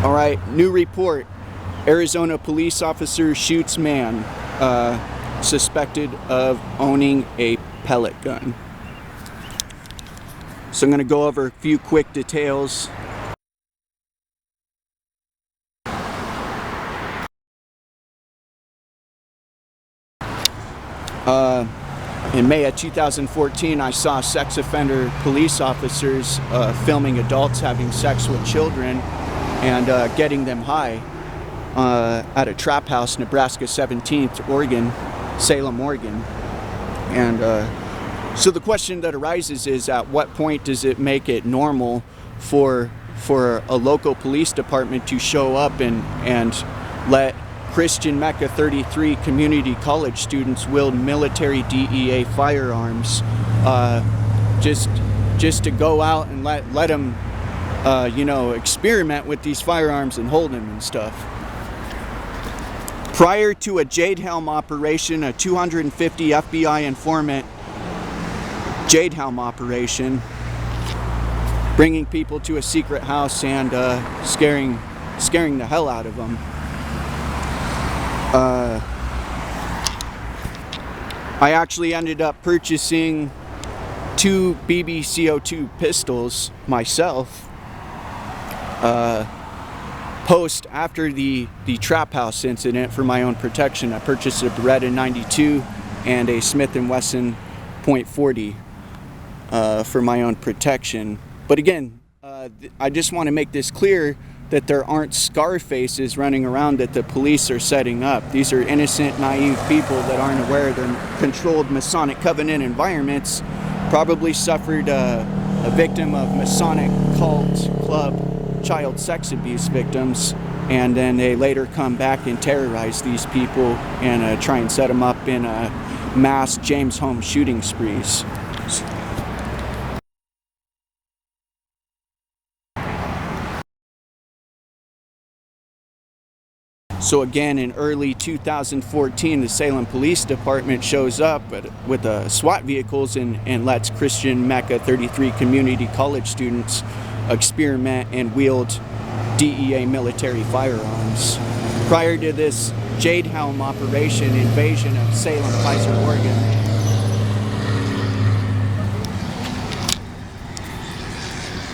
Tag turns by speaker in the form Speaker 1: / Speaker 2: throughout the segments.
Speaker 1: All right, new report. Arizona police officer shoots man suspected of owning a pellet gun. So I'm going to go over a few quick details. In May of 2014, I saw sex offender police officers filming adults having sex with children and getting them high at a trap house, Nebraska 17th, Oregon, Salem, Oregon. And so the question that arises is, at what point does it make it normal for a local police department to show up and let Christian Mecca 33 community college students wield military DEA firearms, just to go out and let them, experiment with these firearms and hold them and stuff. Prior to a Jade Helm operation, a 250 FBI informant Jade Helm operation, bringing people to a secret house and scaring the hell out of them. I actually ended up purchasing 2 BBCO2 pistols myself after the trap house incident for my own protection. I purchased a Beretta 92 and a Smith & Wesson .40 for my own protection. But again, I just want to make this clear that there aren't scar faces running around that the police are setting up. These are innocent, naive people that aren't aware they're controlled Masonic Covenant environments, probably suffered a victim of Masonic cult club child sex abuse victims, and then they later come back and terrorize these people and try and set them up in mass James Holmes shooting sprees. So again, in early 2014, the Salem Police Department shows up with SWAT vehicles and lets Christian Mecca 33 community college students experiment and wield DEA military firearms. Prior to this Jade Helm operation invasion of Salem, Kaiser, Oregon,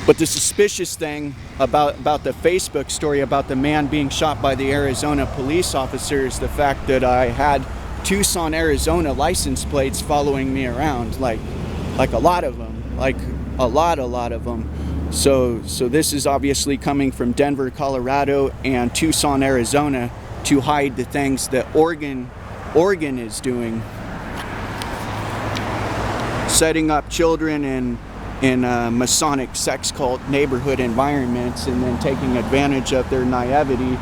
Speaker 1: but the suspicious thing about the Facebook story about the man being shot by the Arizona police officer is the fact that I had Tucson, Arizona license plates following me around, like a lot of them, like a lot of them. So this is obviously coming from Denver, Colorado, and Tucson, Arizona, to hide the things that Oregon is doing, setting up children in Masonic sex cult neighborhood environments, and then taking advantage of their naivety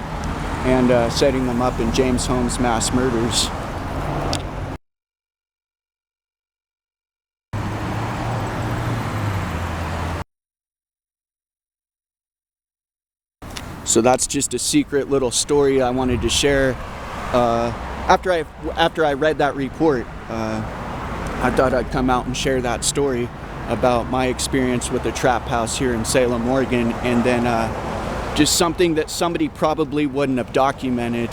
Speaker 1: and setting them up in James Holmes mass murders. So that's just a secret little story I wanted to share. After I read that report, I thought I'd come out and share that story about my experience with the trap house here in Salem, Oregon, and then just something that somebody probably wouldn't have documented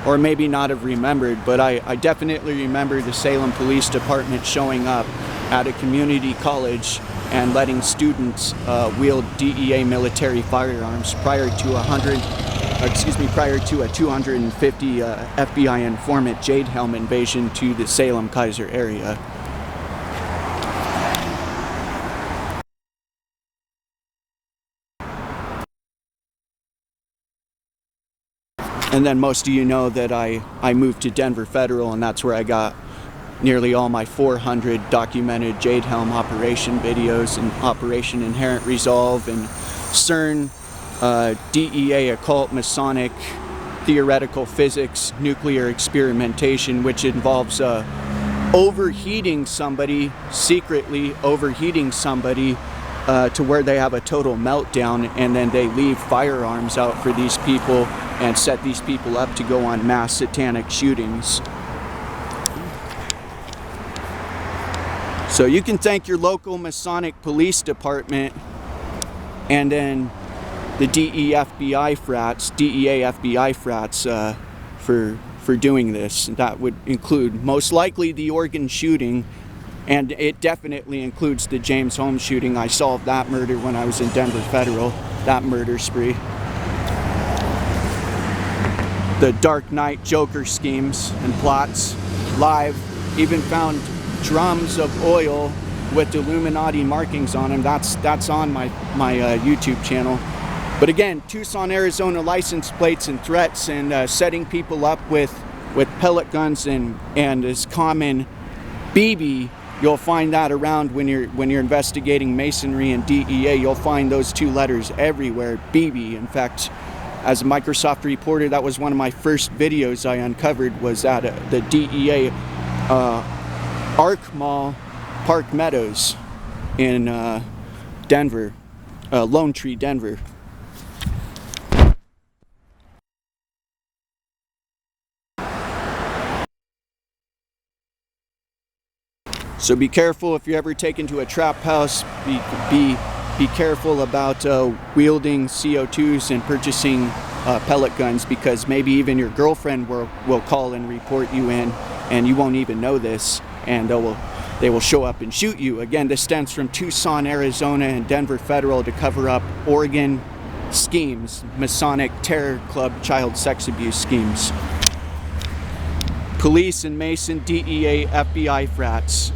Speaker 1: or maybe not have remembered, but I definitely remember the Salem Police Department showing up at a community college and letting students wield DEA military firearms prior to a 250 FBI informant Jade Helm invasion to the Salem, Kaiser area. And then most of you know that I moved to Denver Federal, and that's where I got nearly all my 400 documented Jade Helm operation videos and Operation Inherent Resolve and CERN, DEA occult Masonic theoretical physics nuclear experimentation, which involves overheating somebody, secretly overheating somebody to where they have a total meltdown, and then they leave firearms out for these people and set these people up to go on mass satanic shootings. So you can thank your local Masonic police department and then the DEA FBI frats for doing this. That would include most likely the Oregon shooting, and it definitely includes the James Holmes shooting. I solved that murder when I was in Denver Federal, that murder spree. The Dark Knight Joker schemes and plots live, even found drums of oil with Illuminati markings on them. That's on my YouTube channel. But again, Tucson, Arizona license plates and threats and setting people up with pellet guns and as common BB. You'll find that around when you're investigating masonry and DEA. You'll find those two letters everywhere, BB. In fact, as a Microsoft reporter, that was one of my first videos I uncovered, was at the DEA Arc Mall, Park Meadows in Denver, Lone Tree, Denver. So be careful if you're ever taken to a trap house. Be careful about wielding CO2s and purchasing pellet guns, because maybe even your girlfriend will call and report you in, and you won't even know this, and they will show up and shoot you. Again, this stems from Tucson, Arizona and Denver Federal to cover up Oregon schemes, Masonic terror club child sex abuse schemes. Police and Mason, DEA, FBI frats.